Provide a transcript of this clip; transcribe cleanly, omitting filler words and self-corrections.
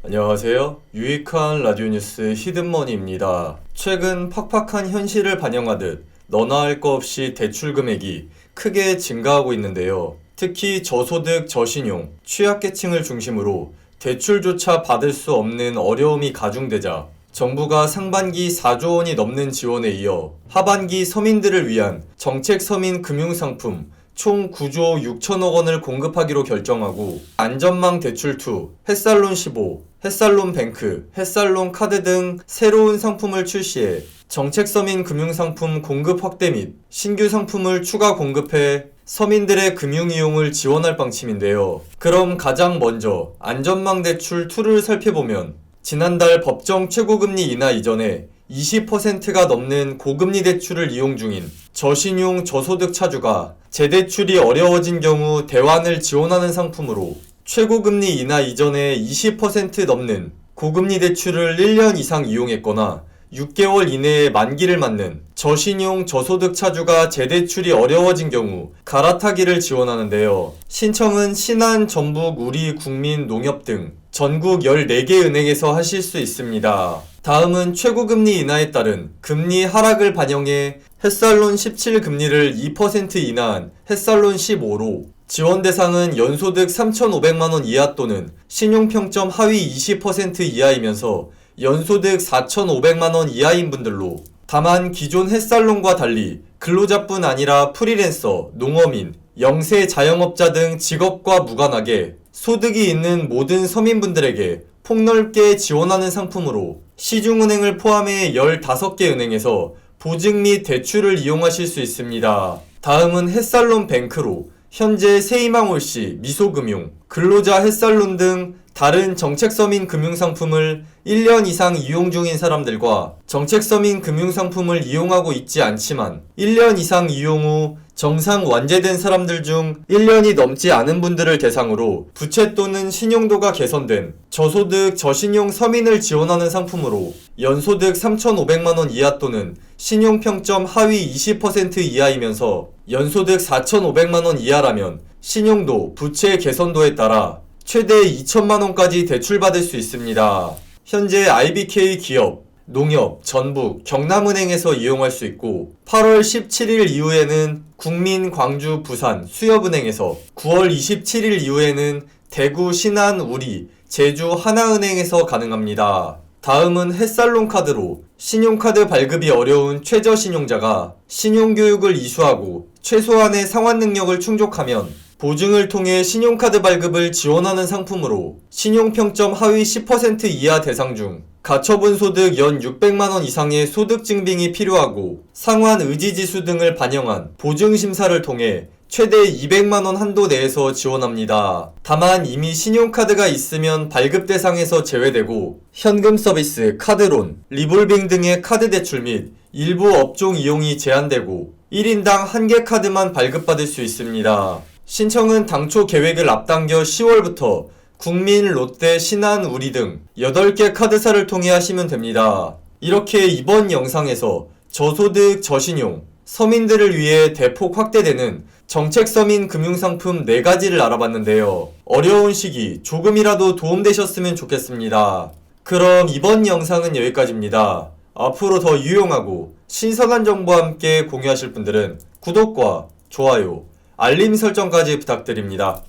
안녕하세요. 유익한 라디오 뉴스 히든머니입니다. 최근 팍팍한 현실을 반영하듯 너나 할 거 없이 대출 금액이 크게 증가하고 있는데요. 특히 저소득, 저신용, 취약계층을 중심으로 대출조차 받을 수 없는 어려움이 가중되자 정부가 상반기 4조 원이 넘는 지원에 이어 하반기 서민들을 위한 정책 서민 금융상품 총 9조 6천억 원을 공급하기로 결정하고 안전망 대출2, 햇살론 15, 햇살론 뱅크, 햇살론 카드 등 새로운 상품을 출시해 정책 서민 금융상품 공급 확대 및 신규 상품을 추가 공급해 서민들의 금융 이용을 지원할 방침인데요. 그럼 가장 먼저 안전망 대출2를 살펴보면 지난달 법정 최고금리 인하 이전에 20%가 넘는 고금리 대출을 이용 중인 저신용 저소득 차주가 재대출이 어려워진 경우 대환을 지원하는 상품으로 최고금리 인하 이전에 20% 넘는 고금리 대출을 1년 이상 이용했거나 6개월 이내에 만기를 맞는 저신용 저소득 차주가 재대출이 어려워진 경우 갈아타기를 지원하는데요. 신청은 신한, 전북, 우리, 국민, 농협 등 전국 14개 은행에서 하실 수 있습니다. 다음은 최고금리 인하에 따른 금리 하락을 반영해 햇살론 17 금리를 2% 인하한 햇살론 15로 지원 대상은 연소득 3,500만원 이하 또는 신용평점 하위 20% 이하이면서 연소득 4,500만원 이하인 분들로, 다만 기존 햇살론과 달리 근로자뿐 아니라 프리랜서, 농어민, 영세 자영업자 등 직업과 무관하게 소득이 있는 모든 서민분들에게 폭넓게 지원하는 상품으로 시중은행을 포함해 15개 은행에서 보증 및 대출을 이용하실 수 있습니다. 다음은 햇살론 뱅크로 현재 세이망올씨, 미소금융, 근로자 햇살론 등 다른 정책서민 금융상품을 1년 이상 이용 중인 사람들과 정책서민 금융상품을 이용하고 있지 않지만 1년 이상 이용 후 정상 완제된 사람들 중 1년이 넘지 않은 분들을 대상으로 부채 또는 신용도가 개선된 저소득, 저신용 서민을 지원하는 상품으로 연소득 3,500만원 이하 또는 신용평점 하위 20% 이하이면서 연소득 4,500만원 이하라면 신용도, 부채 개선도에 따라 최대 2천만원까지 대출받을 수 있습니다. 현재 IBK 기업, 농협, 전북, 경남은행에서 이용할 수 있고 8월 17일 이후에는 국민, 광주, 부산, 수협은행에서 9월 27일 이후에는 대구, 신안, 우리, 제주, 하나은행에서 가능합니다. 다음은 햇살론 카드로 신용카드 발급이 어려운 최저신용자가 신용교육을 이수하고 최소한의 상환 능력을 충족하면 보증을 통해 신용카드 발급을 지원하는 상품으로 신용평점 하위 10% 이하 대상 중 가처분 소득 연 600만원 이상의 소득 증빙이 필요하고 상환 의지지수 등을 반영한 보증심사를 통해 최대 200만원 한도 내에서 지원합니다. 다만 이미 신용카드가 있으면 발급 대상에서 제외되고 현금 서비스, 카드론, 리볼빙 등의 카드 대출 및 일부 업종 이용이 제한되고 1인당 1개 카드만 발급받을 수 있습니다. 신청은 당초 계획을 앞당겨 10월부터 국민, 롯데, 신한, 우리 등 8개 카드사를 통해 하시면 됩니다. 이렇게 이번 영상에서 저소득, 저신용, 서민들을 위해 대폭 확대되는 정책서민 금융상품 4가지를 알아봤는데요. 어려운 시기 조금이라도 도움되셨으면 좋겠습니다. 그럼 이번 영상은 여기까지입니다. 앞으로 더 유용하고 신선한 정보와 함께 공유하실 분들은 구독과 좋아요, 알림 설정까지 부탁드립니다.